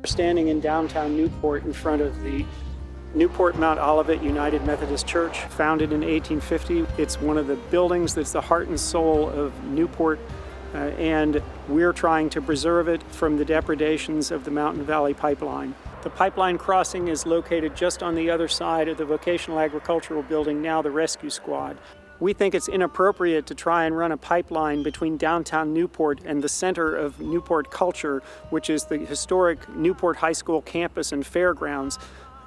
We're standing in downtown Newport in front of the Newport Mount Olivet United Methodist Church, founded in 1850. It's one of the buildings that's the heart and soul of Newport, and we're trying to preserve it from the depredations of the Mountain Valley Pipeline. The pipeline crossing is located just on the other side of the vocational agricultural building, now the Rescue Squad. We think it's inappropriate to try and run a pipeline between downtown Newport and the center of Newport culture, which is the historic Newport High School campus and fairgrounds,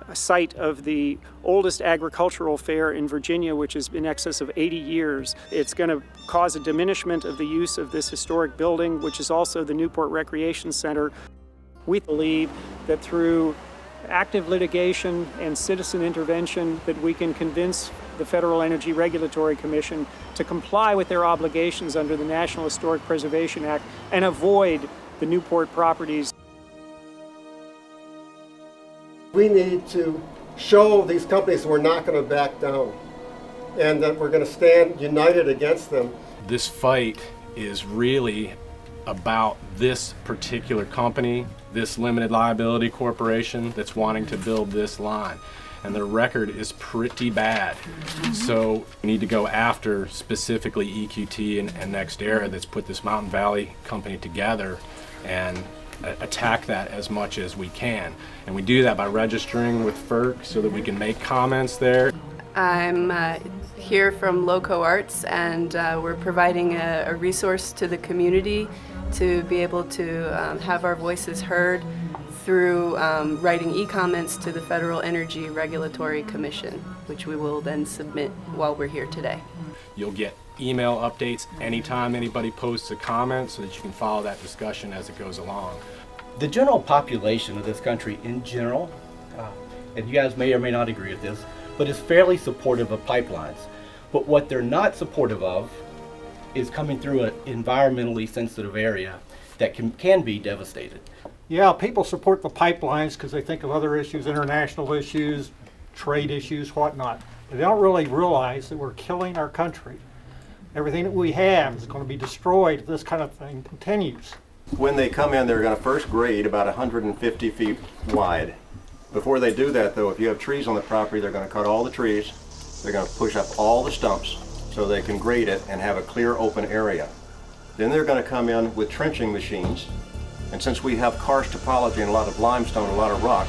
a site of the oldest agricultural fair in Virginia, which is in excess of 80 years. It's going to cause a diminishment of the use of this historic building, which is also the Newport Recreation Center. We believe that through active litigation and citizen intervention that we can convince the Federal Energy Regulatory Commission to comply with their obligations under the National Historic Preservation Act and avoid the Newport properties. We need to show these companies we're not going to back down and that we're going to stand united against them. This fight is really about this particular company, this limited liability corporation that's wanting to build this line. And their record is pretty bad. So we need to go after specifically EQT and NextEra that's put this Mountain Valley company together and attack that as much as we can. And we do that by registering with FERC so that we can make comments there. I'm here from Loco Arts, and we're providing a resource to the community to be able to have our voices heard through writing e-comments to the Federal Energy Regulatory Commission, which we will then submit while we're here today. You'll get email updates anytime anybody posts a comment so that you can follow that discussion as it goes along. The general population of this country in general, and you guys may or may not agree with this, but is fairly supportive of pipelines. But what they're not supportive of is coming through an environmentally sensitive area that can be devastated. Yeah, people support the pipelines because they think of other issues, international issues, trade issues, whatnot. But they don't really realize that we're killing our country. Everything that we have is going to be destroyed if this kind of thing continues. When they come in, they're going to first grade about 150 feet wide. Before they do that, though, if you have trees on the property, they're going to cut all the trees. They're going to push up all the stumps so they can grade it and have a clear open area. Then they're going to come in with trenching machines. And since we have karst topology and a lot of limestone, a lot of rock,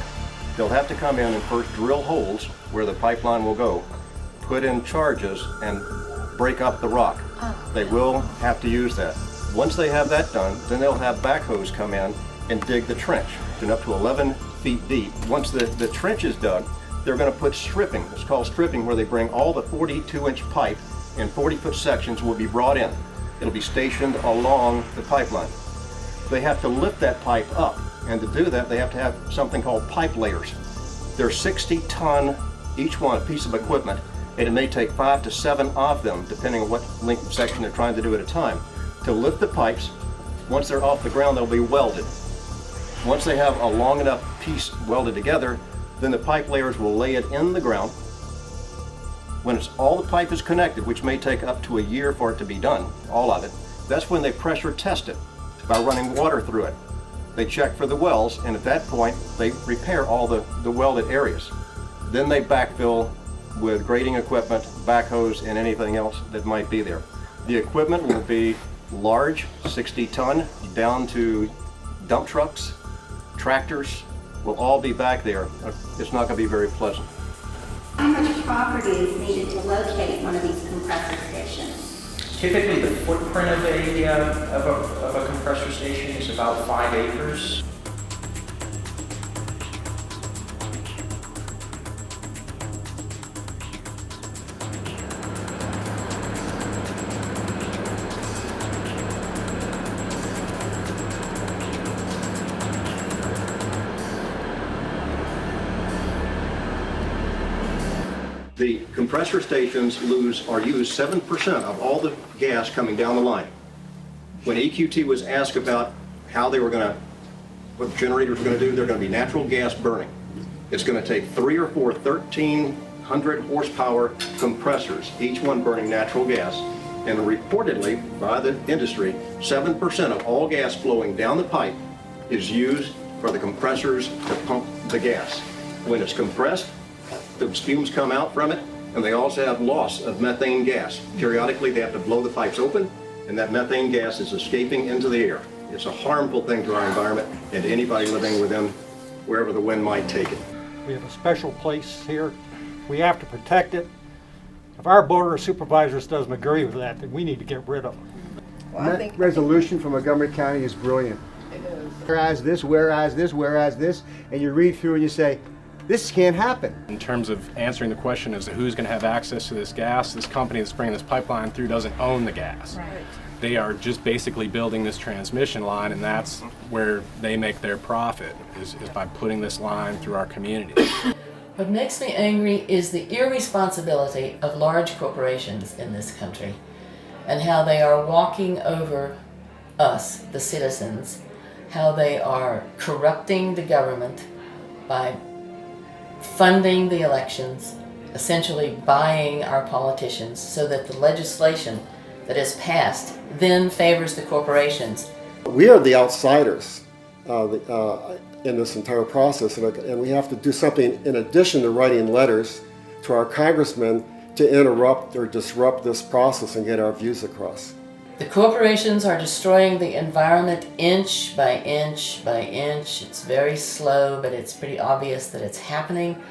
they'll have to come in and first drill holes where the pipeline will go, put in charges, and break up the rock. They will have to use that. Once they have that done, then they'll have backhoes come in and dig the trench, and up to 11 feet deep. Once the trench is dug, they're going to put stripping. It's called stripping, where they bring all the 42-inch pipe in 40-foot sections will be brought in. It'll be stationed along the pipeline. They have to lift that pipe up, and to do that they have to have something called pipe layers. They're 60-ton each one, a piece of equipment, and it may take 5 to 7 of them, depending on what length of section they're trying to do at a time, to lift the pipes. Once they're off the ground, they'll be welded. Once they have a long enough piece welded together, then the pipe layers will lay it in the ground. When all the pipe is connected, which may take up to a year for it to be done, all of it, that's when they pressure test it by running water through it. They check for the wells, and at that point, they repair all the welded areas. Then they backfill with grading equipment, backhoes, and anything else that might be there. The equipment will be large, 60-ton, down to dump trucks, tractors, will all be back there. It's not going to be very pleasant. How much property is needed to locate one of these compressor stations? Typically, the footprint of a compressor station is about 5 acres. The compressor stations use 7% of all the gas coming down the line. When EQT was asked about how they were going to, what the generators were going to do, they're going to be natural gas burning. It's going to take 3 or 4 1,300 horsepower compressors, each one burning natural gas. And reportedly, by the industry, 7% of all gas flowing down the pipe is used for the compressors to pump the gas. When it's compressed, those fumes come out from it, and they also have loss of methane gas. Periodically, they have to blow the pipes open, and that methane gas is escaping into the air. It's a harmful thing to our environment and to anybody living within wherever the wind might take it. We have a special place here. We have to protect it. If our board of supervisors doesn't agree with that, then we need to get rid of it. Well, that resolution from Montgomery County is brilliant. It is. Whereas this, whereas this, whereas this, and you read through and you say, this can't happen. In terms of answering the question as to who's going to have access to this gas, this company that's bringing this pipeline through doesn't own the gas. Right. They are just basically building this transmission line, and that's where they make their profit, is by putting this line through our community. What makes me angry is the irresponsibility of large corporations in this country and how they are walking over us, the citizens, how they are corrupting the government by funding the elections, essentially buying our politicians so that the legislation that is passed then favors the corporations. We are the outsiders in this entire process, and we have to do something in addition to writing letters to our congressmen to interrupt or disrupt this process and get our views across. The corporations are destroying the environment inch by inch by inch. It's very slow, but it's pretty obvious that it's happening.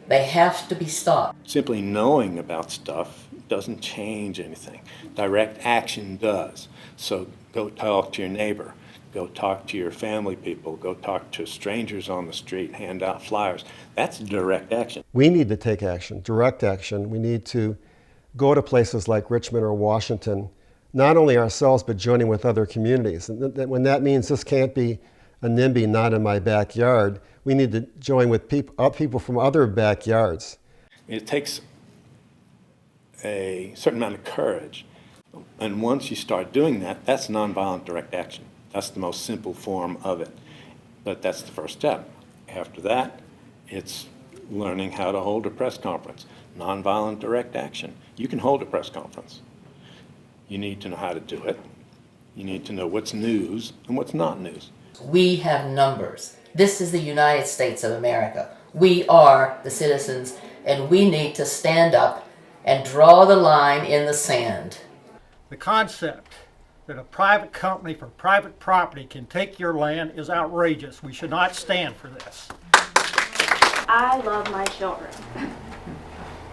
They have to be stopped. Simply knowing about stuff doesn't change anything. Direct action does. So go talk to your neighbor. Go talk to your family people. Go talk to strangers on the street. Hand out flyers. That's direct action. We need to take action, direct action. We need to go to places like Richmond or Washington, not only ourselves, but joining with other communities. And when that means this can't be a NIMBY not in my backyard, we need to join with people from other backyards. It takes a certain amount of courage. And once you start doing that, that's nonviolent direct action. That's the most simple form of it. But that's the first step. After that, it's learning how to hold a press conference. Nonviolent direct action. You can hold a press conference. You need to know how to do it. You need to know what's news and what's not news. We have numbers. This is the United States of America. We are the citizens, and we need to stand up and draw the line in the sand. The concept that a private company for private property can take your land is outrageous. We should not stand for this. I love my children.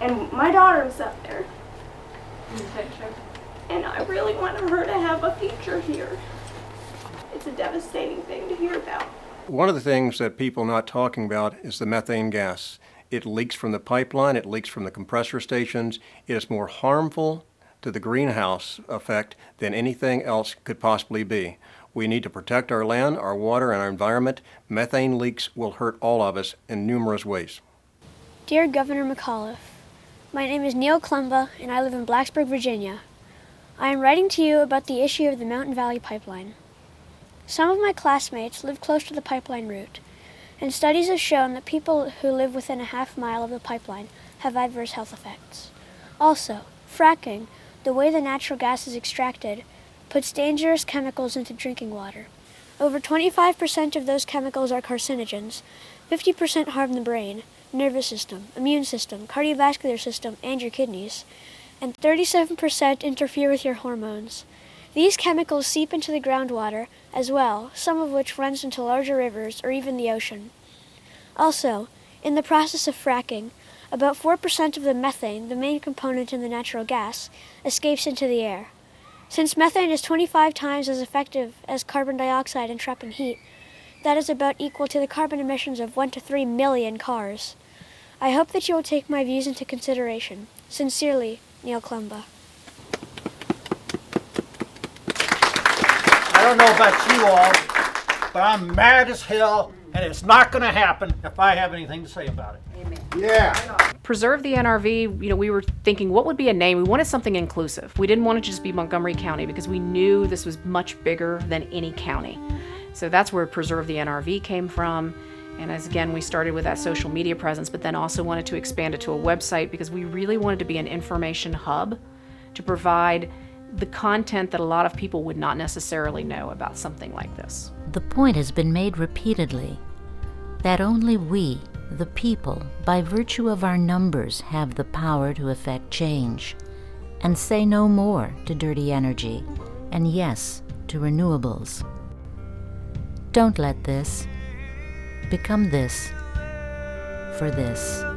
And my daughter's up there in the picture. And I really want her to have a future here. It's a devastating thing to hear about. One of the things that people are not talking about is the methane gas. It leaks from the pipeline, it leaks from the compressor stations. It is more harmful to the greenhouse effect than anything else could possibly be. We need to protect our land, our water, and our environment. Methane leaks will hurt all of us in numerous ways. Dear Governor McAuliffe, my name is Neil Columba, and I live in Blacksburg, Virginia. I am writing to you about the issue of the Mountain Valley Pipeline. Some of my classmates live close to the pipeline route, and studies have shown that people who live within a half-mile of the pipeline have adverse health effects. Also, fracking, the way the natural gas is extracted, puts dangerous chemicals into drinking water. Over 25% of those chemicals are carcinogens, 50% harm the brain, nervous system, immune system, cardiovascular system, and your kidneys, and 37% interfere with your hormones. These chemicals seep into the groundwater as well, some of which runs into larger rivers or even the ocean. Also, in the process of fracking, about 4% of the methane, the main component in the natural gas, escapes into the air. Since methane is 25 times as effective as carbon dioxide in trapping heat, that is about equal to the carbon emissions of 1 to 3 million cars. I hope that you will take my views into consideration. Sincerely, Neil Columba. I don't know about you all, but I'm mad as hell, and it's not going to happen if I have anything to say about it. Amen. Yeah. Preserve the NRV, we were thinking what would be a name. We wanted something inclusive. We didn't want it to just be Montgomery County because we knew this was much bigger than any county. So that's where Preserve the NRV came from. And as again, we started with that social media presence, but then also wanted to expand it to a website because we really wanted to be an information hub to provide the content that a lot of people would not necessarily know about something like this. The point has been made repeatedly that only we, the people, by virtue of our numbers, have the power to effect change and say no more to dirty energy and yes to renewables. Don't let this become this for this.